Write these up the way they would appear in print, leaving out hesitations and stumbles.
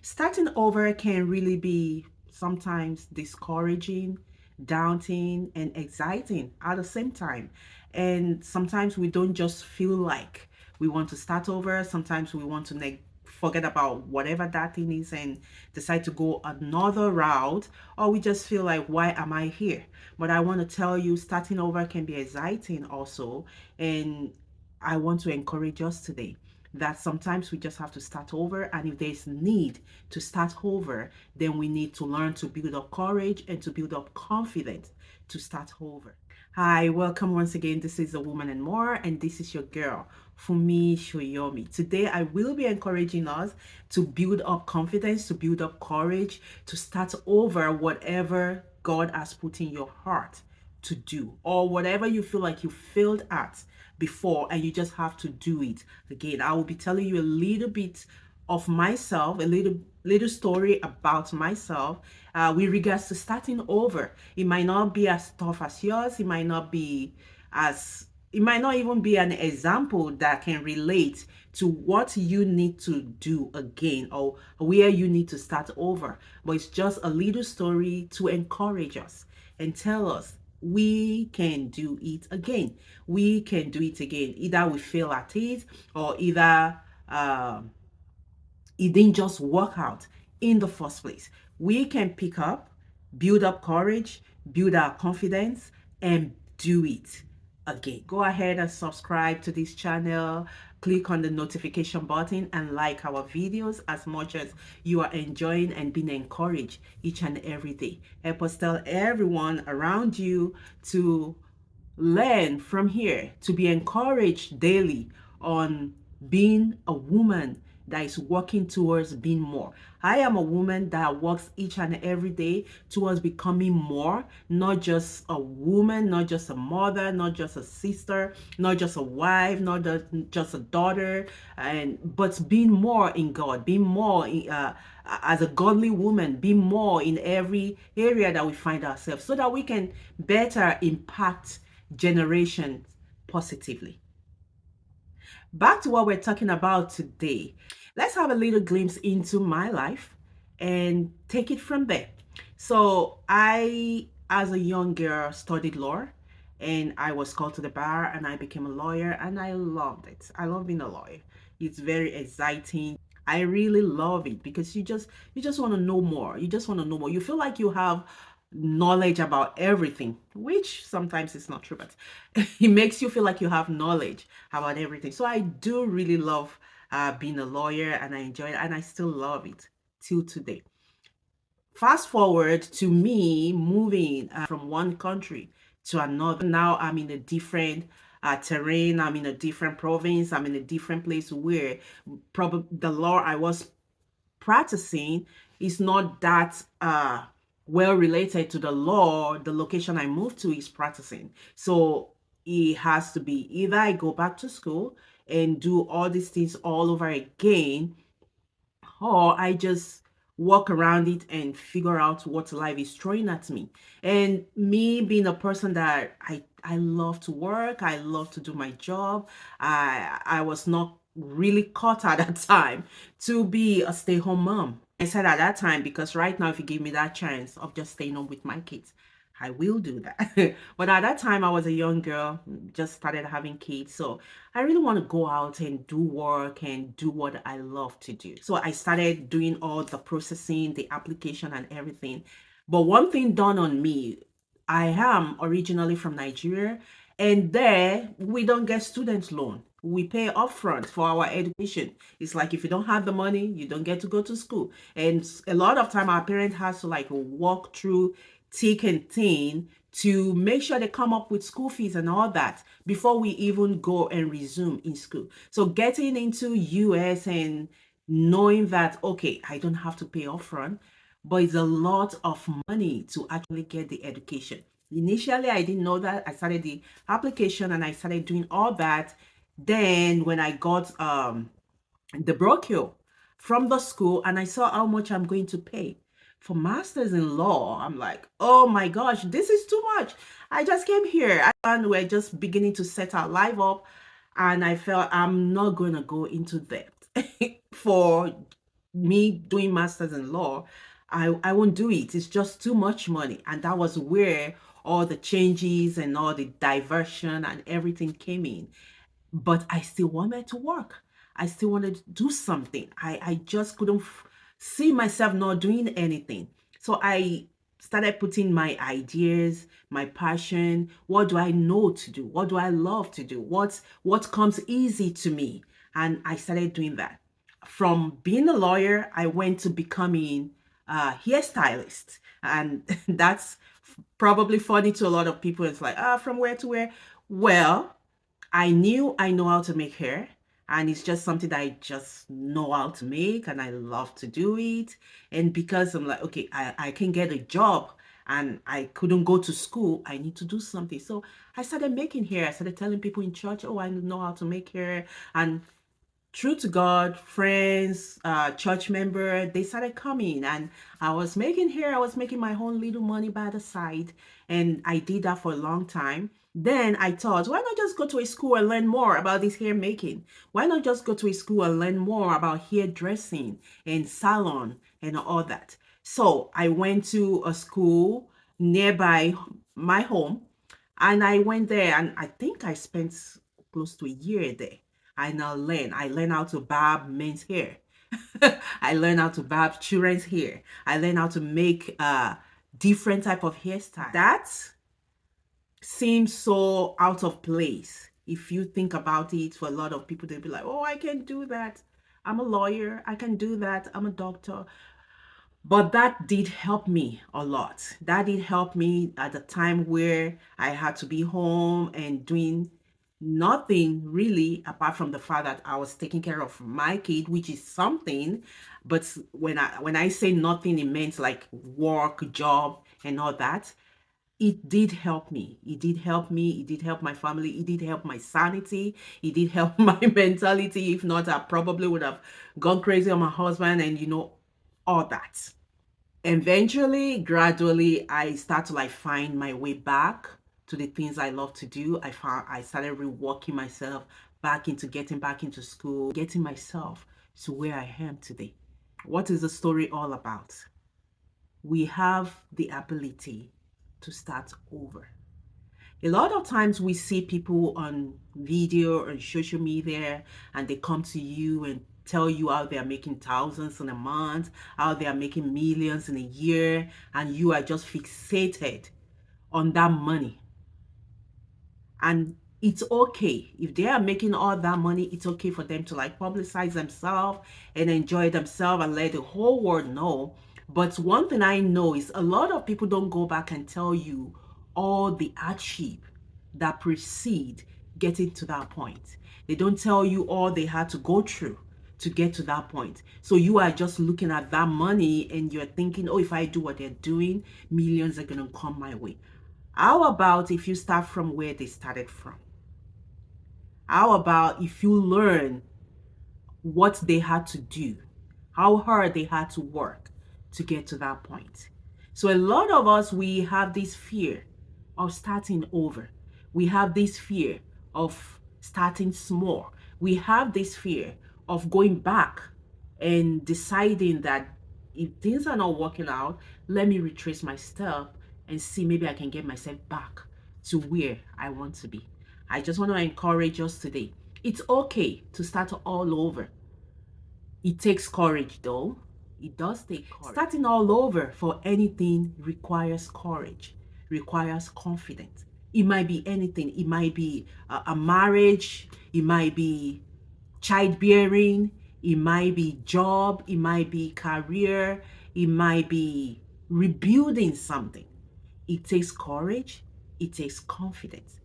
Starting over can really be sometimes discouraging, daunting, and exciting at the same time. And sometimes we don't just feel like we want to start over. Sometimes we want to forget about whatever that thing is and decide to go another route, or we just feel like, why am I here? But I want to tell you, starting over can be exciting also. And I want to encourage us today that sometimes we just have to start over, and if there's need to start over, then we need to learn to build up courage and to build up confidence to start over. Hi, welcome once again. This is A Woman and More, and this is your girl, Fumi Shoyomi. Today, I will be encouraging us to build up confidence, to build up courage, to start over whatever God has put in your heart to do, or whatever you feel like you failed at before and you just have to do it again. I will be telling you a little bit of myself, a little story about myself with regards to starting over. It might not be as tough as yours. It might not even be an example that can relate to what you need to do again or where you need to start over. But it's just a little story to encourage us and tell us we can do it again. We can do it again. Either we fail at it, or either it didn't just work out in the first place. We can pick up, build up courage, build our confidence, and do it again. Go ahead and subscribe to this channel. Click on the notification button and like our videos as much as you are enjoying and being encouraged each and every day. Help us tell everyone around you to learn from here, to be encouraged daily on being a woman that is working towards being more. I am a woman that works each and every day towards becoming more, not just a woman, not just a mother, not just a sister, not just a wife, not just a daughter, but being more in God, being more as a godly woman, be more in every area that we find ourselves so that we can better impact generations positively. Back to what we're talking about today. Let's have a little glimpse into my life and take it from there. So, I, as a young girl, studied law and I was called to the bar and I became a lawyer and I loved it. I love being a lawyer. It's very exciting. I really love it because you just want to know more. You just want to know more. You feel like you have knowledge about everything, which sometimes is not true, but it makes you feel like you have knowledge about everything. So I do really love being a lawyer and I enjoy it and I still love it till today. Fast forward to me moving from one country to another. Now I'm in a different terrain. I'm in a different province. I'm in a different place where probably the law I was practicing is not that well related to the law the location I moved to is practicing. So it has to be either I go back to school and do all these things all over again, or I just walk around it and figure out what life is throwing at me. And me being a person that I love to work, I love to do my job. I was not really caught at that time to be a stay-home mom. I said at that time because right now if you give me that chance of just staying home with my kids, I will do that. But at that time, I was a young girl, just started having kids. So I really want to go out and do work and do what I love to do. So I started doing all the processing, the application, and everything. But one thing dawned on me, I am originally from Nigeria, and there we don't get student loan. We pay upfront for our education. It's like if you don't have the money, you don't get to go to school. And a lot of time our parent has to like walk through thick and thin to make sure they come up with school fees and all that before we even go and resume in school. So getting into US and knowing that okay, I don't have to pay upfront, but it's a lot of money to actually get the education. Initially, I didn't know that. I started the application and I started doing all that. Then when I got the brochure from the school and I saw how much I'm going to pay for masters in law, I'm like, oh my gosh, this is too much. I just came here and we're just beginning to set our life up, and I felt I'm not going to go into debt for me doing masters in law, I won't do it. It's just too much money. And that was where all the changes and all the diversion and everything came in. But I still wanted to work. I still wanted to do something. I just couldn't see myself not doing anything. So I started putting my ideas, my passion, what do I know to do? What do I love to do? What comes easy to me? And I started doing that. From being a lawyer, I went to becoming a hairstylist. And that's probably funny to a lot of people. It's like, from where to where? Well, I knew I know how to make hair, and it's just something that I just know how to make, and I love to do it. And because I'm like, okay, I can get a job and I couldn't go to school, I need to do something. So I started making hair. I started telling people in church, oh, I know how to make hair. And true to God, friends, church member, they started coming, and I was making hair. I was making my own little money by the side, and I did that for a long time. Then I thought, why not just go to a school and learn more about this hair making? Why not just go to a school and learn more about hair dressing and salon and all that? So I went to a school nearby my home, and I went there, and I think I spent close to a year there. I now learn. I learn how to barb men's hair. I learn how to barb children's hair. I learn how to make different type of hairstyle. That seems so out of place. If you think about it, for a lot of people, they'll be like, oh, I can do that. I'm a lawyer. I can do that. I'm a doctor. But that did help me a lot. That did help me at the time where I had to be home and doing nothing really apart from the fact that I was taking care of my kid, which is something. But when I say nothing, it meant like work, job, and all that. It did help me. It did help me. It did help my family. It did help my sanity. It did help my mentality. If not, I probably would have gone crazy on my husband and all that. Eventually, gradually, I start to like find my way back to the things I love to do. I started reworking myself back into getting back into school, getting myself to where I am today. What is the story all about? We have the ability to start over. A lot of times we see people on video or social media, and they come to you and tell you how they are making thousands in a month, how they are making millions in a year, and you are just fixated on that money. And it's okay if they are making all that money. It's okay for them to like publicize themselves and enjoy themselves and let the whole world know. But one thing I know is a lot of people don't go back and tell you all the hardship that precede getting to that point. They don't tell you all they had to go through to get to that point. So you are just looking at that money and you're thinking, oh, if I do what they're doing, millions are going to come my way. How about if you start from where they started from? How about if you learn what they had to do, how hard they had to work to get to that point? So a lot of us, we have this fear of starting over. We have this fear of starting small. We have this fear of going back and deciding that if things are not working out, let me retrace my step and see maybe I can get myself back to where I want to be. I just want to encourage us today. It's okay to start all over. It takes courage though. It does take courage. Starting all over for anything requires courage, requires confidence. It might be anything. It might be a marriage. It might be childbearing. It might be job. It might be career. It might be rebuilding something. It takes courage. It takes confidence.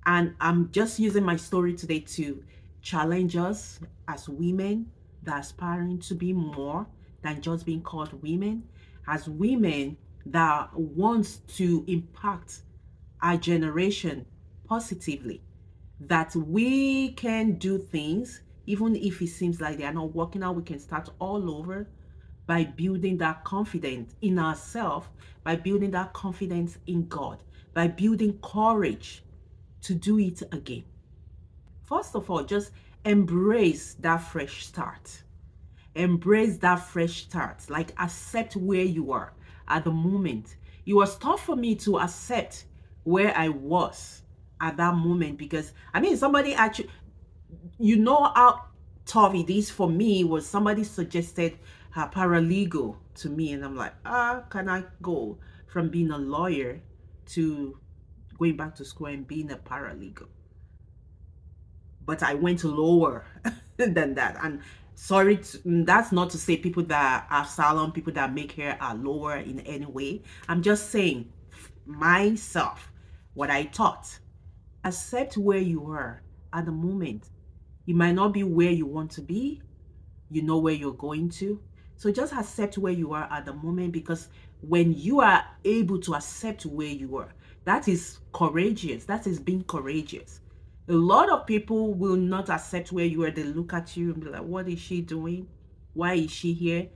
And I'm just using my story today to challenge us as women that are aspiring to be more than just being called women, as women that wants to impact our generation positively, that we can do things even if it seems like they are not working out. We can start all over by building that confidence in ourselves, by building that confidence in God, by building courage to do it again. First of all, just embrace that fresh start. Embrace that fresh start. Like, accept where you are at the moment. It was tough for me to accept where I was at that moment, because I mean, somebody actually, you know how tough it is for me was somebody suggested a paralegal to me, and I'm like, can I go from being a lawyer to going back to school and being a paralegal? But I went lower than that. And sorry, that's not to say people that have salon, people that make hair are lower in any way. I'm just saying myself, what I thought. Accept where you are at the moment. You might not be where you want to be, you know where you're going to. So just accept where you are at the moment, because when you are able to accept where you are, that is courageous. That is being courageous. A lot of people will not accept where you are. They look at you and be like, what is she doing? Why is she here?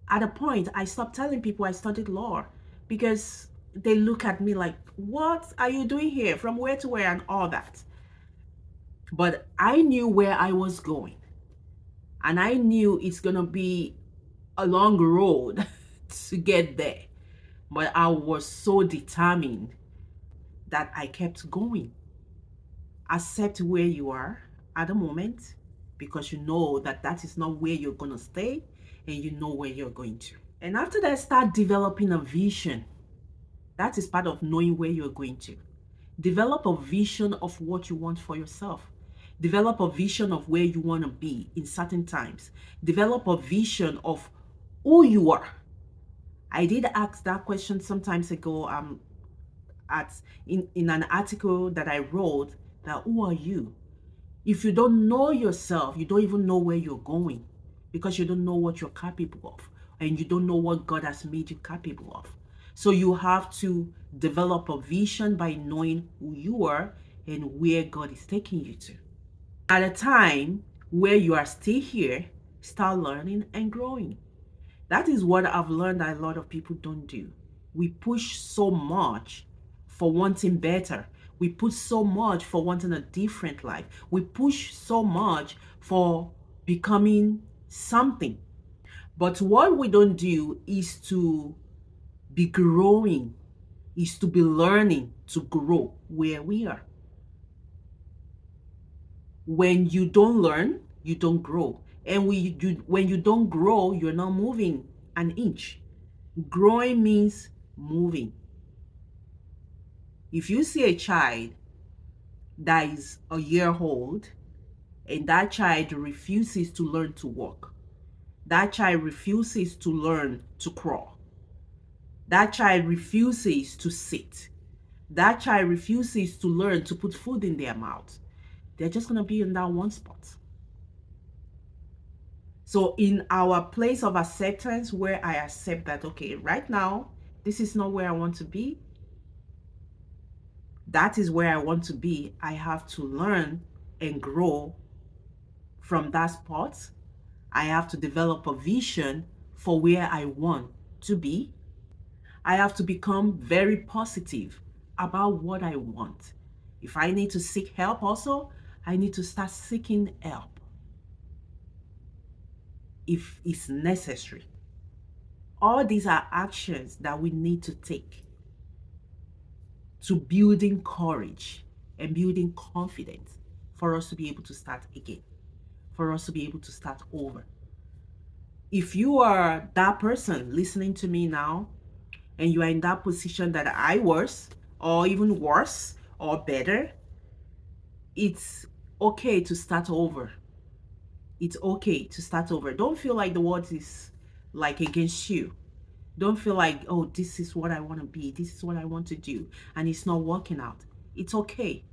At a point, I stopped telling people I studied law, because they look at me like, what are you doing here? From where to where and all that. But I knew where I was going. And I knew it's going to be a long road to get there. But I was so determined that I kept going. Accept where you are at the moment, because you know that that is not where you're going to stay, and you know where you're going to. And after that, start developing a vision. That is part of knowing where you're going to. Develop a vision of what you want for yourself. Develop a vision of where you want to be in certain times. Develop a vision of who you are. I did ask that question some times ago in an article that I wrote, that who are you? If you don't know yourself, you don't even know where you're going, because you don't know what you're capable of, and you don't know what God has made you capable of. So you have to develop a vision by knowing who you are and where God is taking you to. At a time where you are still here, start learning and growing. That is what I've learned that a lot of people don't do. We push so much for wanting better. We push so much for wanting a different life. We push so much for becoming something. But what we don't do is to be growing, is to be learning to grow where we are. When you don't learn, you don't grow. And when you don't grow, you're not moving an inch. Growing means moving. If you see a child that is a year old and that child refuses to learn to walk, that child refuses to learn to crawl, that child refuses to sit, that child refuses to learn to put food in their mouth, they're just going to be in that one spot. So in our place of acceptance, where I accept that, okay, right now, this is not where I want to be, that is where I want to be, I have to learn and grow from that spot. I have to develop a vision for where I want to be. I have to become very positive about what I want. If I need to seek help also, I need to start seeking help if it's necessary. All these are actions that we need to take to building courage and building confidence for us to be able to start again, for us to be able to start over. If you are that person listening to me now, and you are in that position that I was, or even worse or better, it's okay to start over. It's okay to start over. Don't feel like the world is like against you. Don't feel like, oh, this is what I want to be, this is what I want to do, and it's not working out. It's okay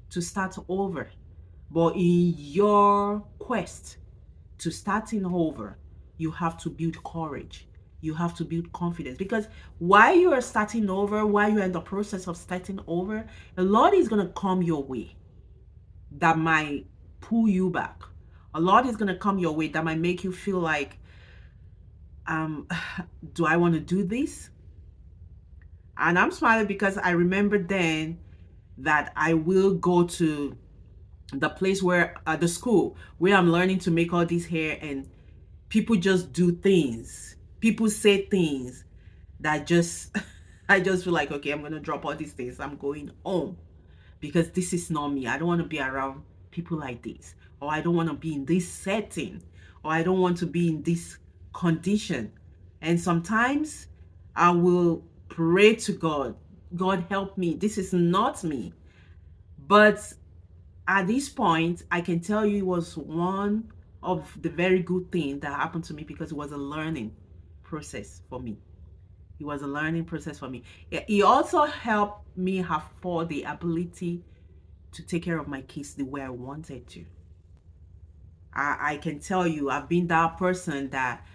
to start over. But in your quest to starting over, you have to build courage. You have to build confidence, because while you are starting over, while you're in the process of starting over, a lot is going to come your way that might pull you back. A lot is going to come your way that might make you feel like, do I want to do this? And I'm smiling because I remember then that I will go to the place where the school where I'm learning to make all this hair, and People just do things. People say things that just I just feel like, okay, I'm gonna drop all these things. I'm going home because this is not me. I don't want to be around people like this, or I don't want to be in this setting, or I don't want to be in this condition. And sometimes I will pray to God, God help me. This is not me. But at this point, I can tell you it was one of the very good things that happened to me because it was a learning process for me. It was a learning process for me. It also helped me afford the ability to take care of my kids the way I wanted to. I can tell you, I've been that person that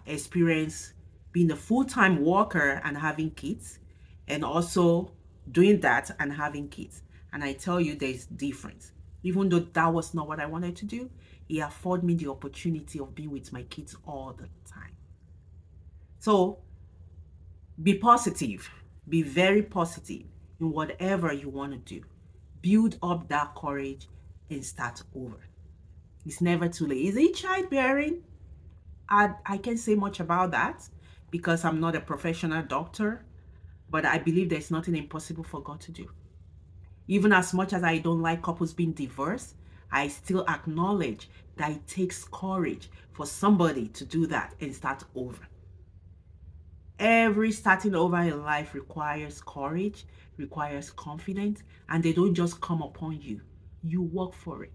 experienced being a full-time worker and having kids, and also doing that and having kids. And I tell you, there's difference. Even though that was not what I wanted to do, it afforded me the opportunity of being with my kids all the time. So be positive. Be very positive in whatever you want to do. Build up that courage and start over. It's never too late. Is it childbearing? I can't say much about that because I'm not a professional doctor, but I believe there's nothing impossible for God to do. Even as much as I don't like couples being divorced, I still acknowledge that it takes courage for somebody to do that and start over. Every starting over in life requires courage, requires confidence, and they don't just come upon you. You work for it.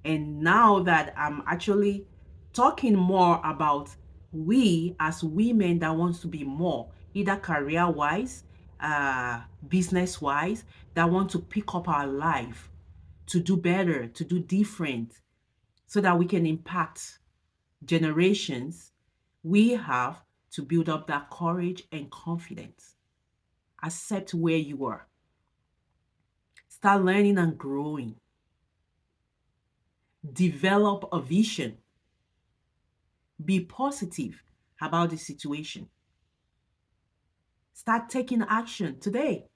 And now that I'm actually talking more about we as women that wants to be more, either career wise, business wise, that want to pick up our life, to do better, to do different, so that we can impact generations, we have to build up that courage and confidence. Accept where you are. Start learning and growing. Develop a vision. Be positive about the situation. Start taking action today.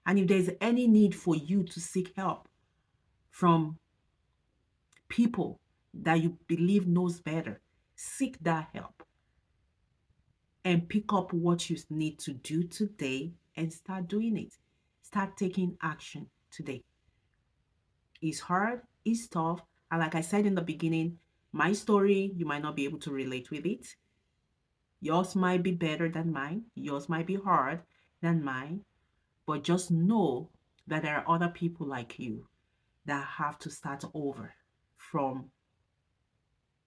And if there's any need for you to seek help from people that you believe knows better, seek that help and pick up what you need to do today and start doing it. Start taking action today. It's hard, it's tough. And like I said in the beginning, my story, you might not be able to relate with it. Yours might be better than mine. Yours might be hard than mine. But just know that there are other people like you that have to start over from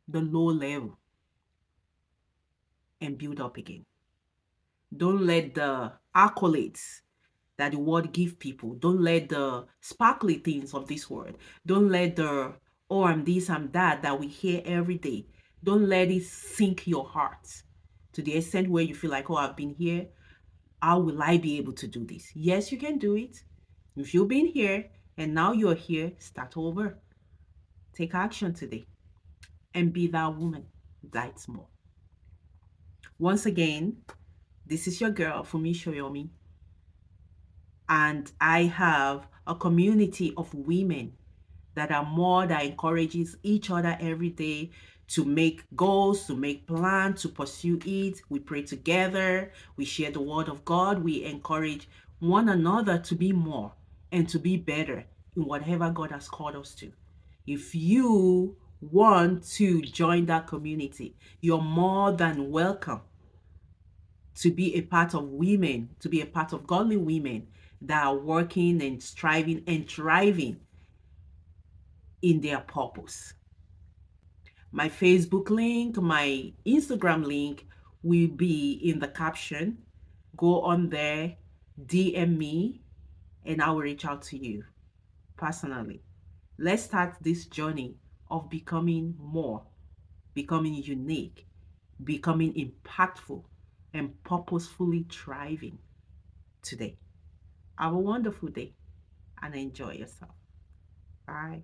the low level and build up again. Don't let the accolades that the world give people, don't let the sparkly things of this world, don't let the oh I'm this, I'm that we hear every day, don't let it sink your heart to the extent where you feel like, oh, I've been here, how will I be able to do this? Yes, you can do it. If you've been here and now you're here, start over. Take action today and be that woman that's more. Once again, this is your girl, Fumi Shoyomi, and I have a community of women that are more, that encourages each other every day to make goals, to make plans, to pursue it. We pray together. We share the word of God. We encourage one another to be more and to be better in whatever God has called us to. If you want to join that community, you're more than welcome to be a part of women, to be a part of godly women that are working and striving and thriving in their purpose. My Facebook link, my Instagram link will be in the caption. Go on there, DM me, and I will reach out to you personally. Let's start this journey of becoming more, becoming unique, becoming impactful, and purposefully thriving today. Have a wonderful day and enjoy yourself. Bye.